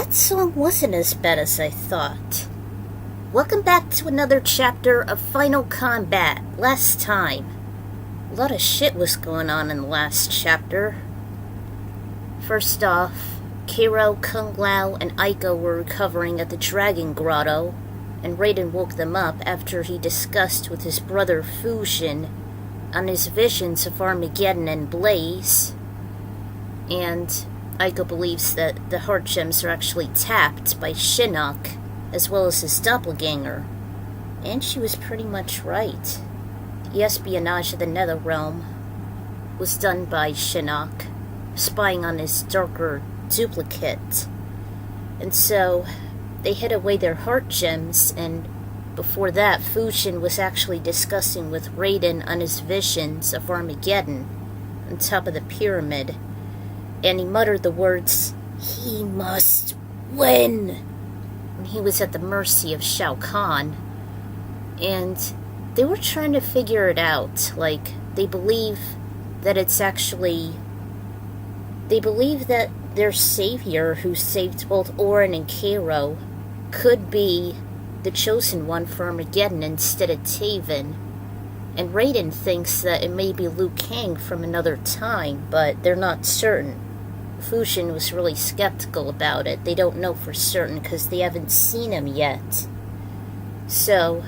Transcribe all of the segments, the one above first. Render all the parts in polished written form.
that song wasn't as bad as I thought. Welcome back to another chapter of Final Combat. Last time, a lot of shit was going on in the last chapter. First off, Kiro, Kung Lao, and Aiko were recovering at the Dragon Grotto, and Raiden woke them up after he discussed with his brother Fushin on his visions of Armageddon and Blaze. And Aiko believes that the heart gems are actually tapped by Shinnok, as well as his doppelganger. And she was pretty much right. The espionage of the Netherrealm was done by Shinnok, spying on his darker duplicate. And so, they hid away their heart gems, and before that, Fushin was actually discussing with Raiden on his visions of Armageddon on top of the pyramid. And he muttered the words, "He must win!" And he was at the mercy of Shao Kahn. And they were trying to figure it out. Like, they believe that their savior, who saved both Orin and Kiro, could be the chosen one for Armageddon instead of Taven. And Raiden thinks that it may be Liu Kang from another time, but they're not certain. Fushin was really skeptical about it. They don't know for certain because they haven't seen him yet. So,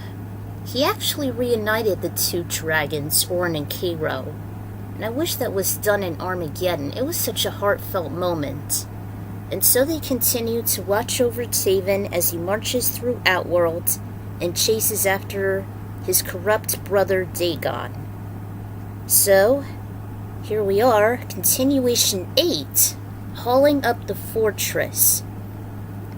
he actually reunited the two dragons, Orin and Kiro. And I wish that was done in Armageddon. It was such a heartfelt moment. And so they continue to watch over Taven as he marches through Outworld and chases after his corrupt brother Daegon. So, here we are, continuation 8, hauling up the fortress.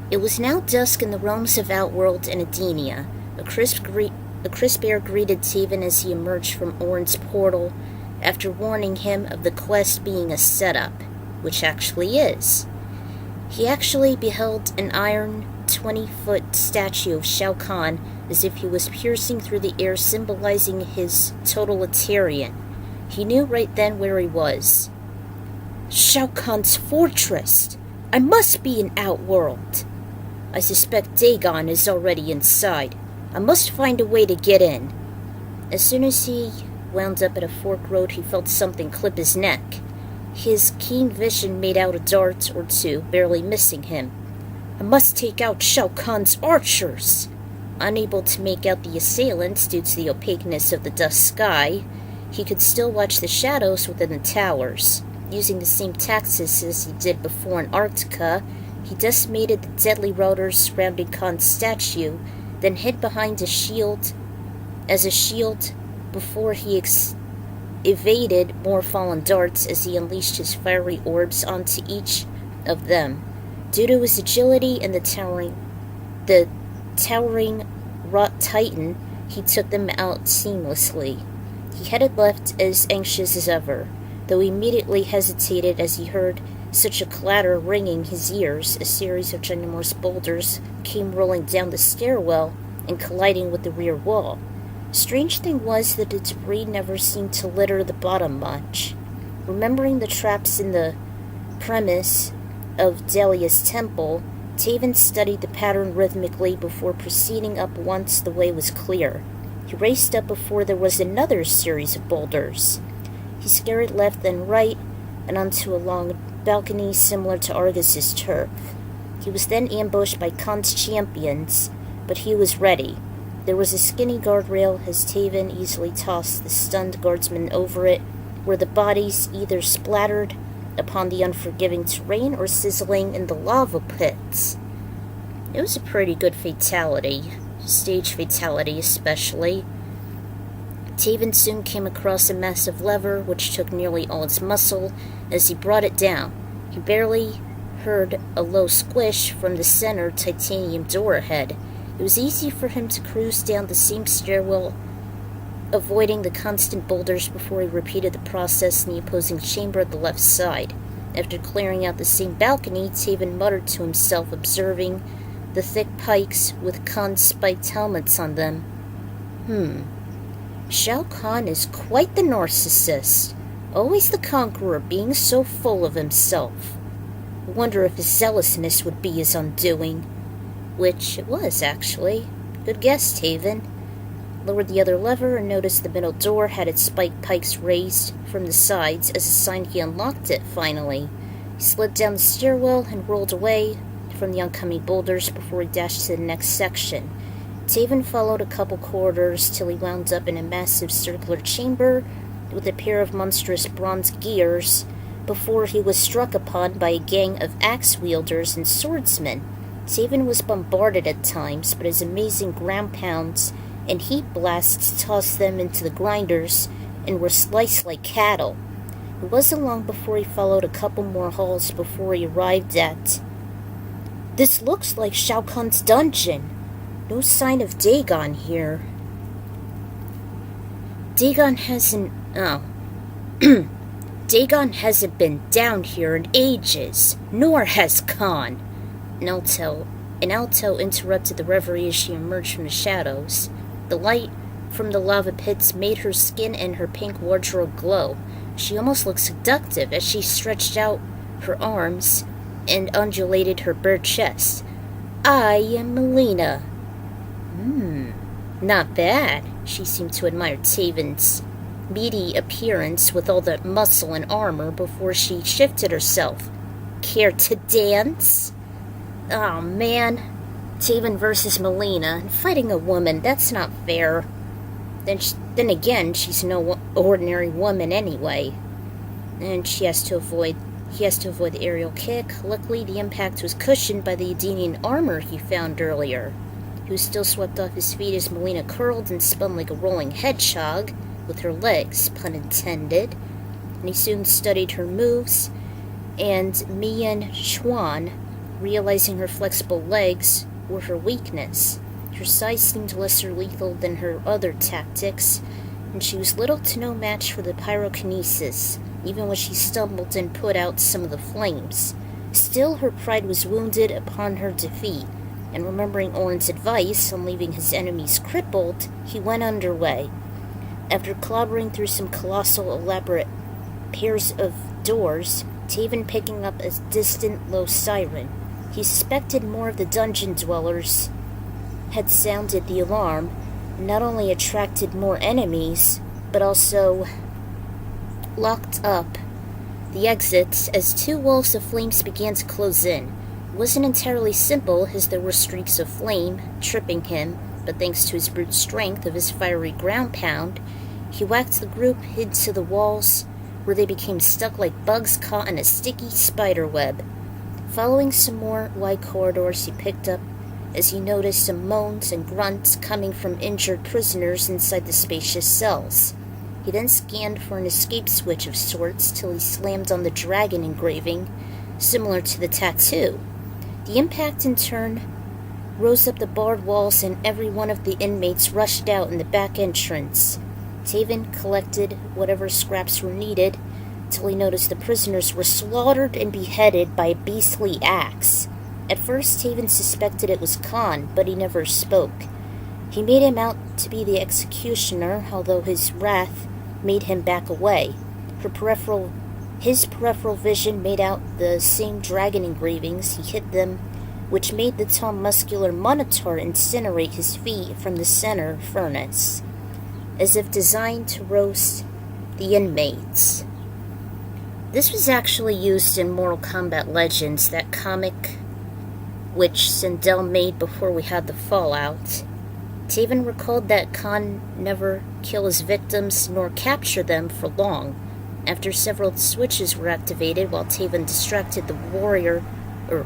It was now dusk in the realms of Outworld and Edenia. A crisp air greeted Taven as he emerged from Orin's portal after warning him of the quest being a setup, which actually is. He actually beheld an iron 20-foot statue of Shao Kahn as if he was piercing through the air, symbolizing his totalitarian. He knew right then where he was. Shao Kahn's fortress! I must be in Outworld! I suspect Daegon is already inside. I must find a way to get in. As soon as he wound up at a fork road, he felt something clip his neck. His keen vision made out a dart or two, barely missing him. I must take out Shao Kahn's archers! Unable to make out the assailants due to the opaqueness of the dusk sky, he could still watch the shadows within the towers. Using the same tactics as he did before in Arctica, he decimated the deadly routers surrounding Kahn's statue, then hid behind a shield before he evaded more fallen darts as he unleashed his fiery orbs onto each of them. Due to his agility and the towering wrought titan, he took them out seamlessly. He headed left as anxious as ever, though he immediately hesitated as he heard such a clatter ringing his ears. A series of ginormous boulders came rolling down the stairwell and colliding with the rear wall. Strange thing was that the debris never seemed to litter the bottom much. Remembering the traps in the premise of Delia's temple, Taven studied the pattern rhythmically before proceeding up once the way was clear. He raced up before there was another series of boulders. He scurried left then right and onto a long balcony similar to Argus's turf. He was then ambushed by Kahn's champions, but he was ready. There was a skinny guardrail as Taven easily tossed the stunned guardsmen over it, where the bodies either splattered upon the unforgiving terrain or sizzling in the lava pits. It was a pretty good fatality, stage fatality especially. Taven soon came across a massive lever which took nearly all its muscle as he brought it down. He barely heard a low squish from the center titanium door ahead. It was easy for him to cruise down the same stairwell, avoiding the constant boulders before he repeated the process in the opposing chamber at the left side. After clearing out the same balcony, Taven muttered to himself, observing the thick pikes with Kahn's spiked helmets on them. Shao Kahn is quite the narcissist. Always the conqueror, being so full of himself. I wonder if his zealousness would be his undoing. Which it was, actually. Good guess, Taven. Lowered the other lever and noticed the middle door had its spike pikes raised from the sides as a sign he unlocked it, finally. He slid down the stairwell and rolled away from the oncoming boulders before he dashed to the next section. Taven followed a couple corridors till he wound up in a massive circular chamber with a pair of monstrous bronze gears before he was struck upon by a gang of axe-wielders and swordsmen. Taven was bombarded at times, but his amazing ground pounds and heat blasts tossed them into the grinders and were sliced like cattle. It wasn't long before he followed a couple more halls before he arrived at... This looks like Shao Kahn's dungeon. No sign of Daegon here. Daegon hasn't... Oh. Daegon hasn't been down here in ages, nor has Kahn. An alto interrupted the reverie as she emerged from the shadows. The light from the lava pits made her skin and her pink wardrobe glow. She almost looked seductive as she stretched out her arms and undulated her bare chest. I am Melina. Not bad. She seemed to admire Taven's meaty appearance with all that muscle and armor before she shifted herself. Care to dance? Oh, man. Taven versus Melina, and fighting a woman, that's not fair. Then again, she's no ordinary woman anyway. And he has to avoid the aerial kick. Luckily, the impact was cushioned by the Edenian armor he found earlier. He was still swept off his feet as Melina curled and spun like a rolling hedgehog, with her legs, pun intended. And he soon studied her moves, and Mian Xuan, realizing her flexible legs were her weakness. Her size seemed lesser lethal than her other tactics, and she was little to no match for the pyrokinesis, even when she stumbled and put out some of the flames. Still, her pride was wounded upon her defeat, and remembering Orin's advice on leaving his enemies crippled, he went underway. After clobbering through some colossal, elaborate pairs of doors, Taven picking up a distant, low siren, he suspected more of the dungeon dwellers had sounded the alarm, and not only attracted more enemies, but also locked up the exits as two walls of flames began to close in. It wasn't entirely simple, as there were streaks of flame tripping him, but thanks to his brute strength of his fiery ground pound, he whacked the group into the walls, where they became stuck like bugs caught in a sticky spider web. Following some more wide corridors he picked up as he noticed some moans and grunts coming from injured prisoners inside the spacious cells. He then scanned for an escape switch of sorts till he slammed on the dragon engraving, similar to the tattoo. The impact, in turn, rose up the barred walls, and every one of the inmates rushed out in the back entrance. Taven collected whatever scraps were needed till he noticed the prisoners were slaughtered and beheaded by a beastly axe. At first, Taven suspected it was Kahn, but he never spoke. He made him out to be the executioner, although his wrath made him back away. His peripheral vision made out the same dragon engravings. He hit them, which made the tall, muscular Minotaur incinerate his feet from the center furnace, as if designed to roast the inmates. This was actually used in Mortal Kombat Legends, that comic which Sindel made before we had the Fallout. Taven recalled that Kahn never kill his victims nor capture them for long. After several switches were activated while Taven distracted the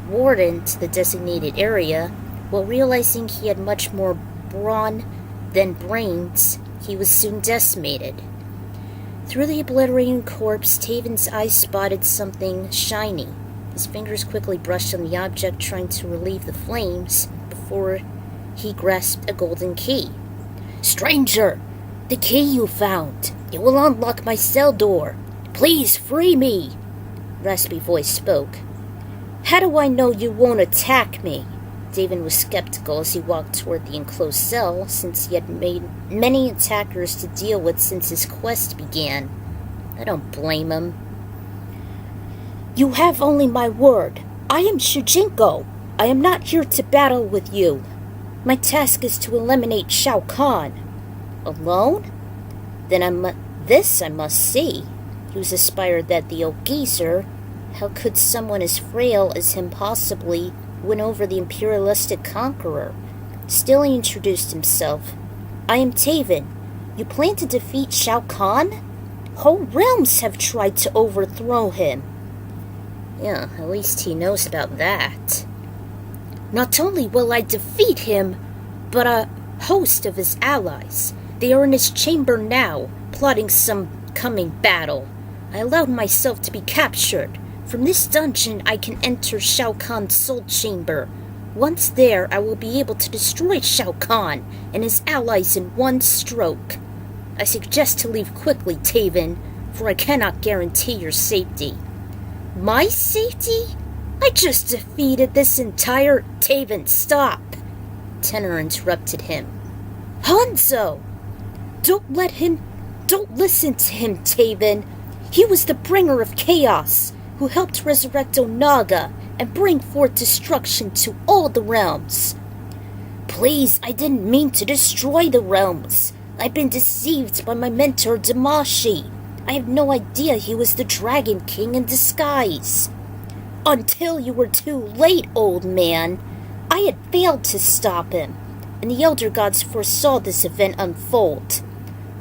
warden to the designated area, while realizing he had much more brawn than brains, he was soon decimated. Through the obliterating corpse, Taven's eyes spotted something shiny. His fingers quickly brushed on the object, trying to relieve the flames, before he grasped a golden key. "Stranger! The key you found! It will unlock my cell door! Please free me!" Raspy voice spoke. "How do I know you won't attack me?" Taven was skeptical as he walked toward the enclosed cell, since he had made many attackers to deal with since his quest began. I don't blame him. "You have only my word. I am Shujinko. I am not here to battle with you. My task is to eliminate Shao Kahn. Alone? Then I must see. He was inspired that the old geezer. How could someone as frail as him possibly win over the imperialistic conqueror? Still he introduced himself. I am Taven. You plan to defeat Shao Kahn? Whole realms have tried to overthrow him. Yeah, at least he knows about that. Not only will I defeat him, but a host of his allies. They are in his chamber now, plotting some coming battle. I allowed myself to be captured. From this dungeon I can enter Shao Kahn's soul chamber. Once there, I will be able to destroy Shao Kahn and his allies in one stroke. I suggest to leave quickly, Taven, for I cannot guarantee your safety. My safety? I just defeated this entire... Taven, stop! Tenor interrupted him. Hanzo! Don't listen to him, Taven. He was the bringer of chaos, who helped resurrect Onaga and bring forth destruction to all the realms. Please, I didn't mean to destroy the realms. I've been deceived by my mentor Damashi. I have no idea he was the Dragon King in disguise. Until you were too late, old man. I had failed to stop him, and the Elder Gods foresaw this event unfold.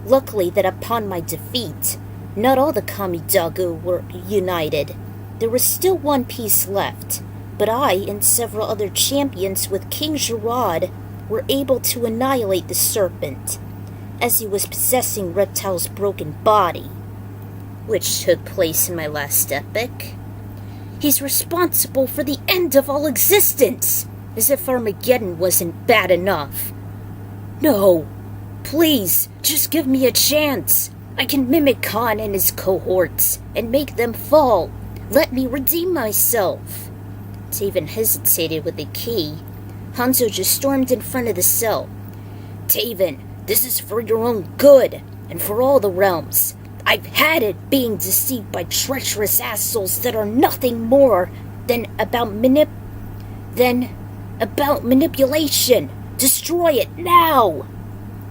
Luckily that upon my defeat, not all the Kamidagu were united. There was still one piece left, but I and several other champions with King Gerard were able to annihilate the serpent, as he was possessing Reptile's broken body, which took place in my last epic. He's responsible for the end of all existence, as if Armageddon wasn't bad enough. No, please, just give me a chance. I can mimic Kahn and his cohorts and make them fall. Let me redeem myself. Taven hesitated with the key. Hanzo just stormed in front of the cell. Taven, this is for your own good, and for all the realms. I've had it being deceived by treacherous assholes that are nothing more than about manipulation. Destroy it now!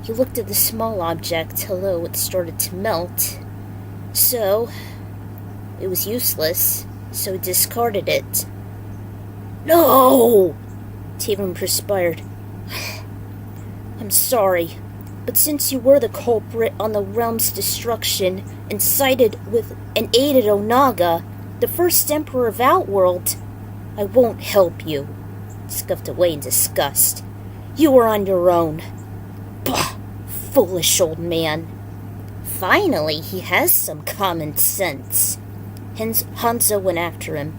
He looked at the small object. Hello, it started to melt. So, it was useless, so he discarded it. No! Taven perspired. I'm sorry, but since you were the culprit on the realm's destruction and sided with and aided Onaga, the first emperor of Outworld, I won't help you. He scuffed away in disgust. You were on your own. Bah! Foolish old man. Finally, he has some common sense. Hanzo went after him.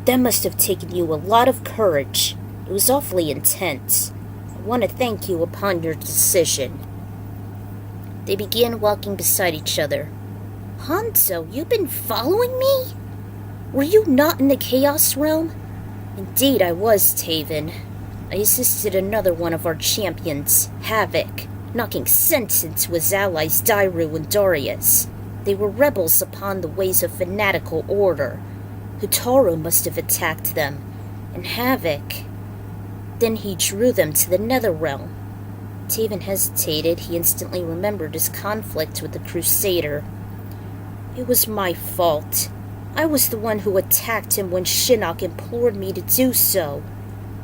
That must have taken you a lot of courage. It was awfully intense. I want to thank you upon your decision. They began walking beside each other. Hanzo, you've been following me? Were you not in the Chaos Realm? Indeed, I was, Taven. I assisted another one of our champions, Havoc, knocking sense into his allies Dairu and Darius. They were rebels upon the ways of fanatical order. Hutaru must have attacked them, and Havoc. Then he drew them to the Nether Realm. Taven hesitated. He instantly remembered his conflict with the Crusader. It was my fault. I was the one who attacked him when Shinnok implored me to do so,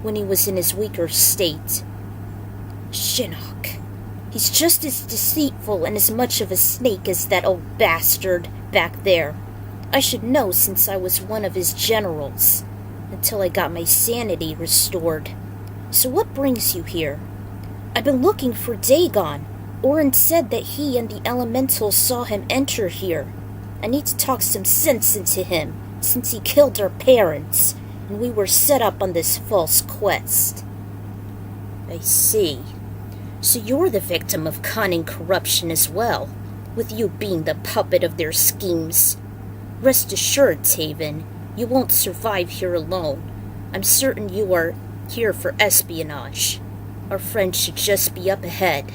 when he was in his weaker state. Shinnok. He's just as deceitful and as much of a snake as that old bastard back there. I should know since I was one of his generals, until I got my sanity restored. So what brings you here? I've been looking for Daegon. Orin said that he and the elementals saw him enter here. I need to talk some sense into him, since he killed our parents, and we were set up on this false quest. I see. So you're the victim of cunning corruption as well, with you being the puppet of their schemes. Rest assured, Taven, you won't survive here alone. I'm certain you are here for espionage. Our friend should just be up ahead.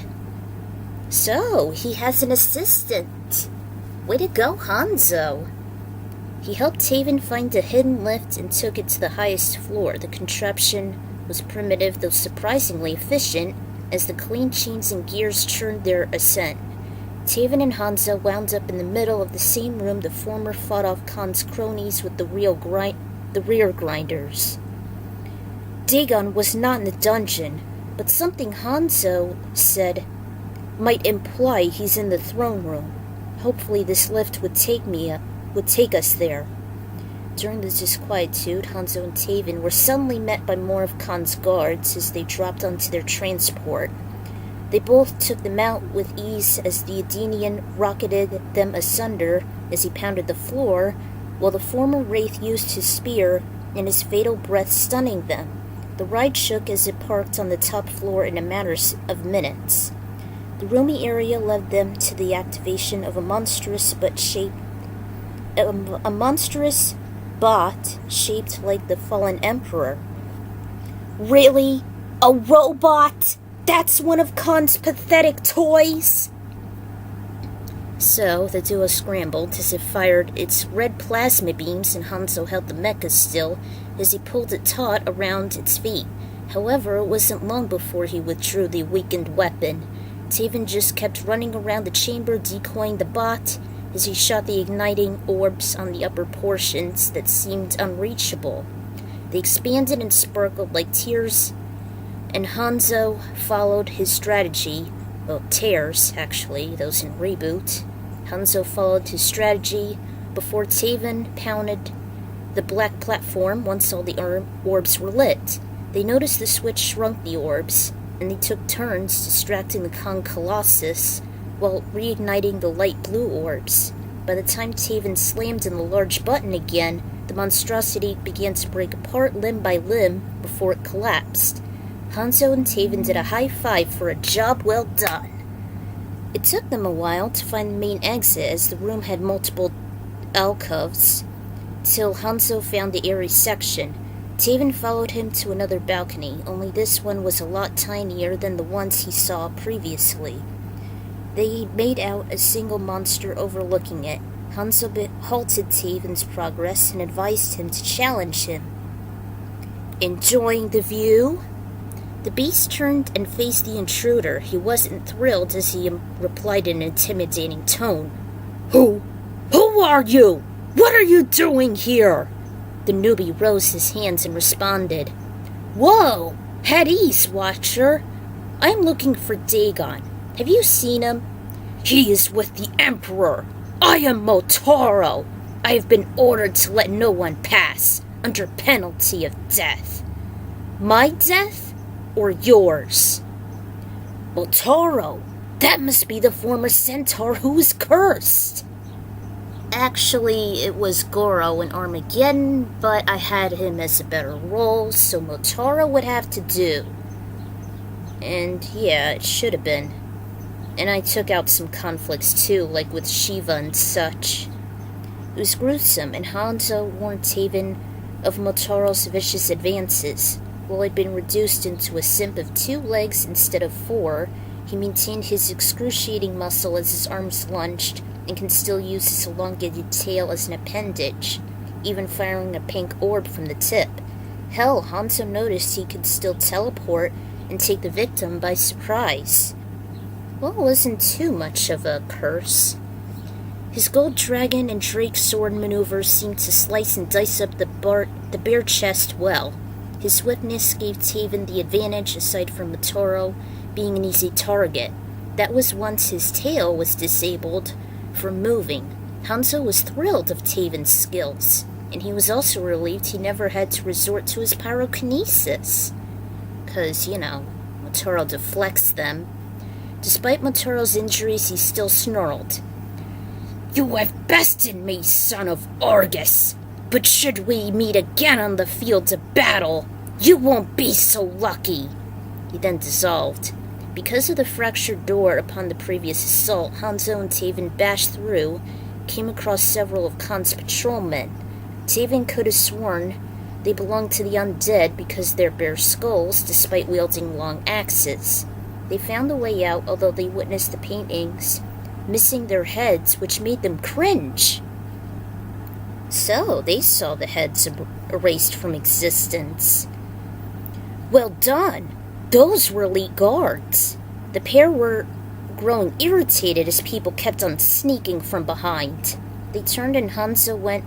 So, he has an assistant. Way to go, Hanzo. He helped Taven find a hidden lift and took it to the highest floor. The contraption was primitive, though surprisingly efficient, as the clean chains and gears churned their ascent. Taven and Hanzo wound up in the middle of the same room the former fought off Kahn's cronies with the rear grinders. Daegon was not in the dungeon, but something Hanzo said might imply he's in the throne room. Hopefully this lift would take us there. During the disquietude, Hanzo and Taven were suddenly met by more of Kahn's guards as they dropped onto their transport. They both took them out with ease as the Edenian rocketed them asunder as he pounded the floor, while the former wraith used his spear and his fatal breath stunning them. The ride shook as it parked on the top floor in a matter of minutes. The roomy area led them to the activation of a monstrous bot shaped like the fallen emperor. Really? A robot? That's one of Kahn's pathetic toys? So, the duo scrambled as it fired its red plasma beams, and Hanzo held the mecha still as he pulled it taut around its feet. However, it wasn't long before he withdrew the weakened weapon. Taven just kept running around the chamber, decoying the bot as he shot the igniting orbs on the upper portions that seemed unreachable. They expanded and sparkled like tears, and Hanzo followed his strategy. Well, tears, actually, those in Reboot. Hanzo followed his strategy before Taven pounded the black platform once all the orbs were lit. They noticed the switch shrunk the orbs, and they took turns distracting the Kahn Colossus while reigniting the light blue orbs. By the time Taven slammed in the large button again, the monstrosity began to break apart limb by limb before it collapsed. Hanzo and Taven did a high five for a job well done. It took them a while to find the main exit, as the room had multiple alcoves, till Hanzo found the airy section. Taven followed him to another balcony, only this one was a lot tinier than the ones he saw previously. They made out a single monster overlooking it. Hanzo halted Taven's progress and advised him to challenge him. Enjoying the view? The beast turned and faced the intruder. He wasn't thrilled as he replied in an intimidating tone. Who are you? What are you doing here? The newbie rose his hands and responded. Whoa! At ease, Watcher. I'm looking for Daegon. Have you seen him? He is with the Emperor. I am Motaro. I have been ordered to let no one pass, under penalty of death. My death? Or yours? Motaro, that must be the former centaur who is cursed. Actually, it was Goro in Armageddon, but I had him as a better role, so Motaro would have to do. And yeah, it should have been. And I took out some conflicts too, like with Shiva and such. It was gruesome, and Hanzo warned Taven of Motaro's vicious advances. While he'd been reduced into a simp of 2 legs instead of 4, he maintained his excruciating muscle as his arms lunged, and can still use his elongated tail as an appendage, even firing a pink orb from the tip. Hell, Hanzo noticed he could still teleport and take the victim by surprise. Well, it wasn't too much of a curse. His gold dragon and drake sword maneuvers seemed to slice and dice up the bare chest well. His swiftness gave Taven the advantage, aside from Motaro being an easy target. That was once his tail was disabled from moving. Hanzo was thrilled of Taven's skills, and he was also relieved he never had to resort to his pyrokinesis. 'Cause, Motaro deflects them. Despite Motaro's injuries, he still snarled. You have bested me, son of Argus! But should we meet again on the fields of battle, you won't be so lucky. He then dissolved. Because of the fractured door upon the previous assault, Hanzo and Taven bashed through, came across several of Kahn's patrolmen. Taven could have sworn they belonged to the undead because they're bare skulls, despite wielding long axes. They found the way out, although they witnessed the paintings missing their heads, which made them cringe. So, they saw the heads erased from existence. Well done! Those were elite guards. The pair were growing irritated as people kept on sneaking from behind. They turned and Hanzo went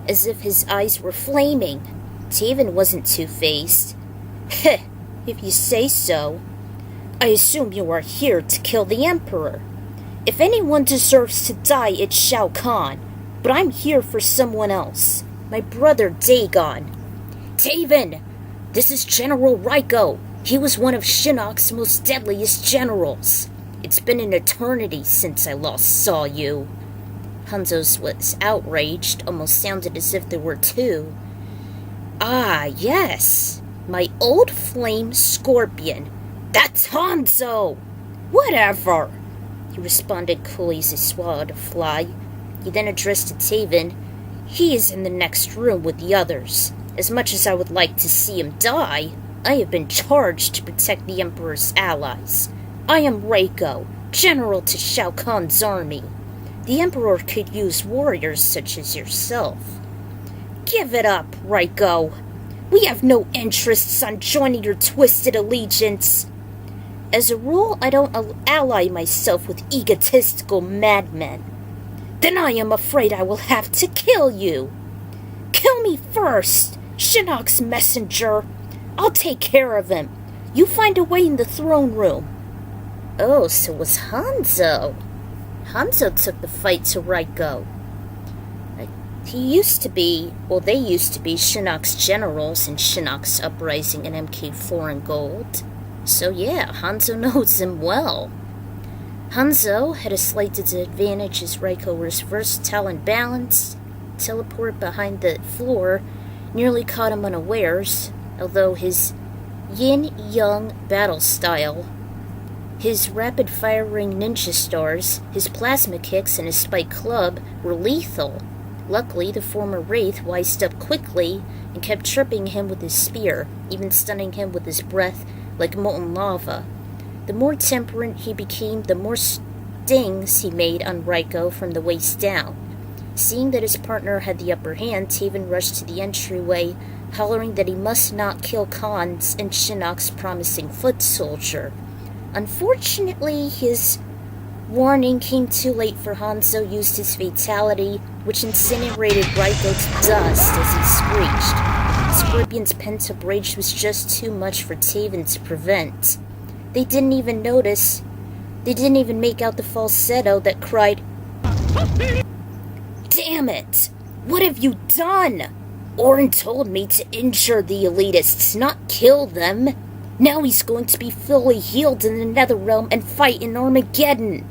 as if his eyes were flaming. Taven wasn't two-faced. Heh, if you say so. I assume you are here to kill the Emperor. If anyone deserves to die, it's Shao Kahn. But I'm here for someone else. My brother Daegon. Taven! This is General Raiko. He was one of Shinnok's most deadliest generals. It's been an eternity since I last saw you. Hanzo was outraged, almost sounded as if there were two. Ah, yes. My old flame scorpion. That's Hanzo! Whatever, he responded coolly as he swallowed a fly. He then addressed to Taven. He is in the next room with the others. As much as I would like to see him die, I have been charged to protect the Emperor's allies. I am Raiko, general to Shao Kahn's army. The Emperor could use warriors such as yourself. Give it up, Raiko. We have no interests on joining your twisted allegiance. As a rule, I don't ally myself with egotistical madmen. Then I am afraid I will have to kill you. Kill me first, Shinnok's messenger. I'll take care of him. You find a way in the throne room. Oh, so it was Hanzo. Hanzo took the fight to Raiko. They used to be Shinnok's generals in Shinnok's uprising and MK4 and Gold. So yeah, Hanzo knows him well. Hanzo had a slight disadvantage as Raiko was versatile and balanced. Teleport behind the floor nearly caught him unawares, although his yin-yang battle style, his rapid-firing ninja stars, his plasma kicks, and his spike club were lethal. Luckily, the former Wraith wised up quickly and kept tripping him with his spear, even stunning him with his breath like molten lava. The more temperate he became, the more stings he made on Raiko from the waist down. Seeing that his partner had the upper hand, Taven rushed to the entryway, hollering that he must not kill Kahn's and Shinnok's promising foot soldier. Unfortunately, his warning came too late, for Hanzo used his fatality, which incinerated Raiko to dust as he screeched. Scorpion's pent-up rage was just too much for Taven to prevent. They didn't even make out the falsetto that cried, Damn it! What have you done? Orin told me to injure the elitists, not kill them. Now he's going to be fully healed in the Netherrealm and fight in Armageddon.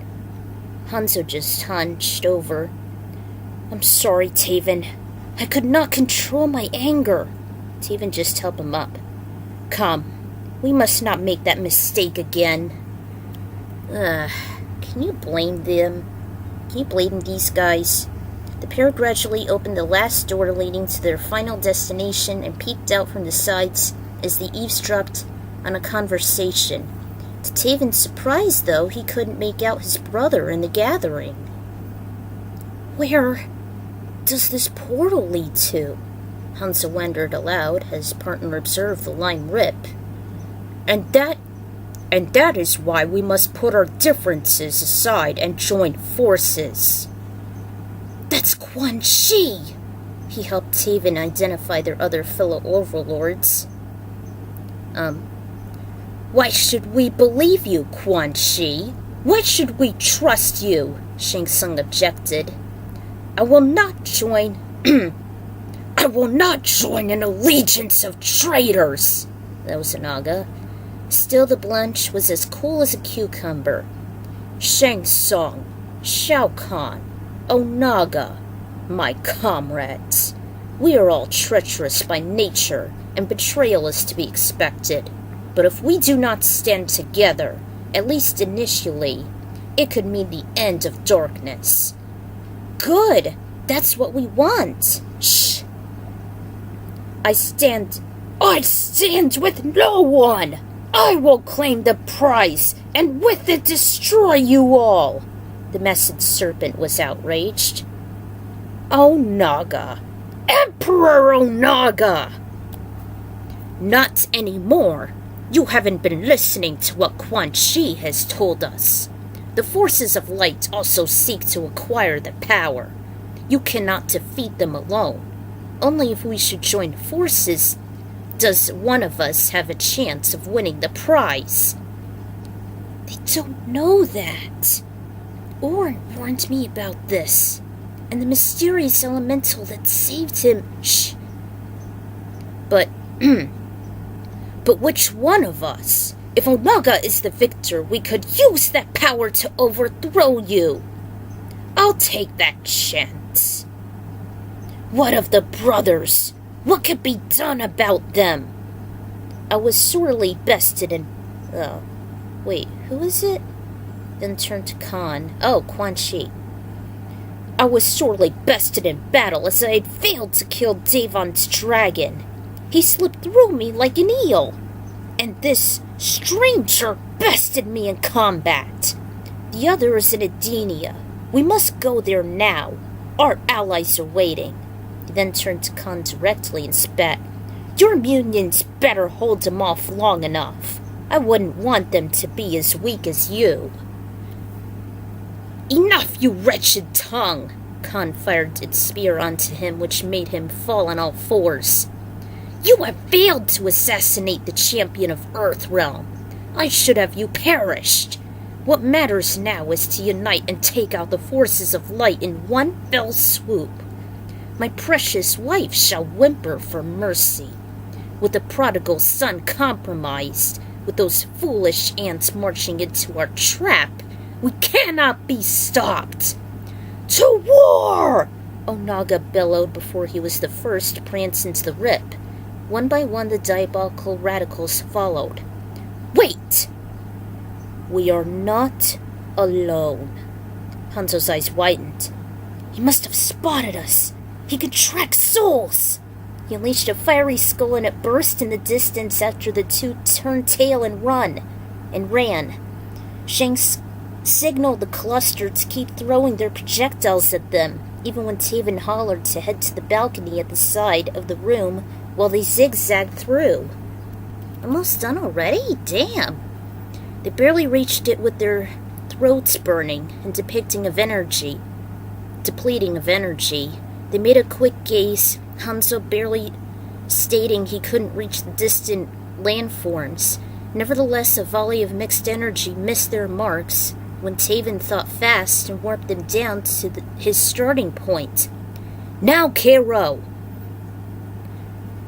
Hanzo just hunched over. I'm sorry, Taven. I could not control my anger. Taven just helped him up. Come, we must not make that mistake again. Can you blame them? Can you blame these guys? The pair gradually opened the last door leading to their final destination and peeked out from the sides as they eavesdropped on a conversation. To Taven's surprise, though, he couldn't make out his brother in the gathering. Where does this portal lead to? Hanzo wondered aloud as his partner observed the line rip. And that is why we must put our differences aside and join forces. That's Quan Chi! He helped Taven identify their other fellow overlords. Why should we believe you, Quan Chi? Why should we trust you? Shang Tsung objected. I will not join an allegiance of traitors. That was Naga. Still, the blanch was as cool as a cucumber. Shang Tsung, Shao Kahn, Onaga, my comrades. We are all treacherous by nature, and betrayal is to be expected. But if we do not stand together, at least initially, it could mean the end of darkness. Good! That's what we want! Shh! I stand with no one! I will claim the prize, and with it destroy you all! The message serpent was outraged. Onaga! Emperor Onaga! Not anymore. You haven't been listening to what Quan Chi has told us. The forces of light also seek to acquire the power. You cannot defeat them alone. Only if we should join forces does one of us have a chance of winning the prize. They don't know that. Orin warned me about this, and the mysterious elemental that saved him. Shh. But which one of us? If Onaga is the victor, we could use that power to overthrow you. I'll take that chance. What of the brothers? What could be done about them? I was sorely bested in... wait, who is it? Then turned to Kahn. Oh, Quan Chi. I was sorely bested in battle as I had failed to kill Daegon's dragon. He slipped through me like an eel. And this stranger bested me in combat. The other is in Edenia. We must go there now. Our allies are waiting. He then turned to Kahn directly and spat. Your minions better hold them off long enough. I wouldn't want them to be as weak as you. Enough, you wretched tongue! Kahn fired its spear onto him, which made him fall on all fours. You have failed to assassinate the champion of Earthrealm. I should have you perished. What matters now is to unite and take out the forces of light in one fell swoop. My precious wife shall whimper for mercy. With the prodigal son compromised, with those foolish ants marching into our trap, we cannot be stopped. To war! Onaga bellowed before he was the first to prance into the rip. One by one, the diabolical radicals followed. Wait! We are not alone. Hanzo's eyes widened. He must have spotted us. He could track souls. He unleashed a fiery skull and it burst in the distance after the two turned tail and ran. Shang signaled the cluster to keep throwing their projectiles at them, even when Taven hollered to head to the balcony at the side of the room while they zigzagged through. Almost done already? Damn. They barely reached it with their throats burning and depleting of energy. They made a quick gaze, Hanzo barely stating he couldn't reach the distant landforms. Nevertheless, a volley of mixed energy missed their marks when Taven thought fast and warped them down to his starting point. Now, Kero!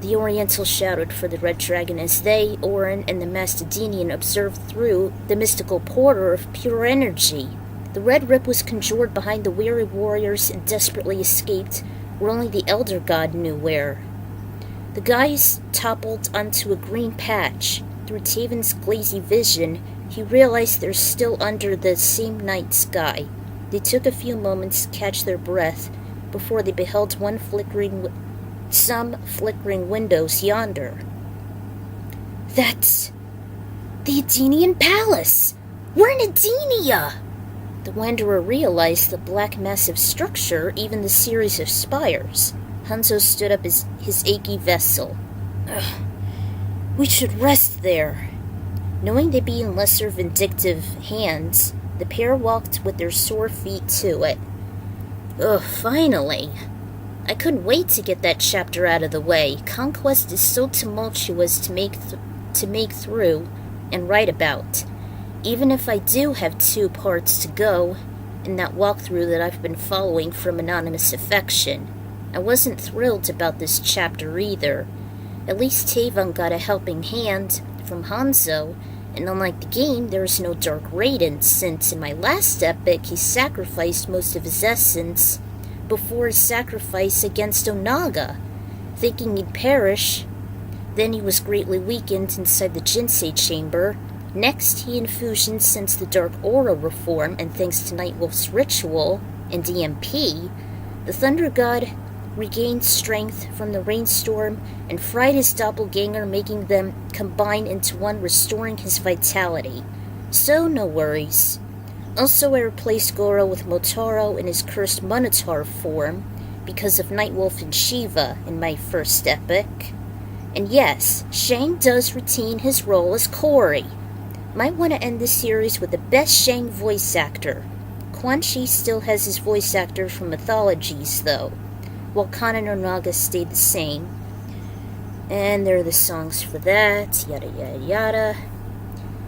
The Oriental shouted for the Red Dragon as they, Orin, and the Mastodonian observed through the mystical portal of pure energy. The Red Rip was conjured behind the weary warriors and desperately escaped, where only the Elder God knew where. The guys toppled onto a green patch. Through Taven's glazy vision, he realized they're still under the same night sky. They took a few moments to catch their breath before they beheld some flickering windows yonder. That's the Edenian Palace! We're in Edenia! The Wanderer realized the black massive structure, even the series of spires. Hanzo stood up his achy vessel. Ugh. We should rest there. Knowing they'd be in lesser vindictive hands, the pair walked with their sore feet to it. Ugh, finally. I couldn't wait to get that chapter out of the way. Conquest is so tumultuous to make through and write about. Even if I do have 2 parts to go in that walkthrough that I've been following from Anonymous Affection, I wasn't thrilled about this chapter either. At least Taven got a helping hand from Hanzo, and unlike the game, there is no Dark Raiden, since in my last epic he sacrificed most of his essence before his sacrifice against Onaga, thinking he'd perish. Then he was greatly weakened inside the Jinsei chamber. Next, he and Fusion sensed the Dark Aura reform, and thanks to Nightwolf's ritual and EMP, the Thunder God regained strength from the rainstorm and fried his doppelganger, making them combine into one, restoring his vitality. So, no worries. Also, I replaced Goro with Motaro in his cursed Minotaur form, because of Nightwolf and Shiva in my first epic. And yes, Shang does retain his role as Corey. Might want to end this series with the best Shang voice actor. Quan Chi still has his voice actor from Mythologies, though, while Kahn and Onaga stayed the same. And there are the songs for that, yada yada yada.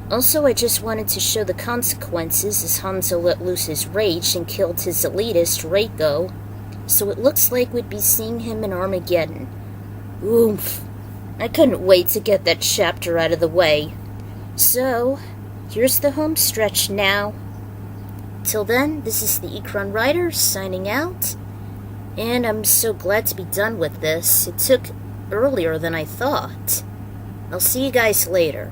Also, I just wanted to show the consequences as Hanzo let loose his rage and killed his elitist, Reiko. So it looks like we'd be seeing him in Armageddon. Oomph. I couldn't wait to get that chapter out of the way. So, here's the home stretch now. Till then, this is the Ikran Rider signing out. And I'm so glad to be done with this. It took earlier than I thought. I'll see you guys later.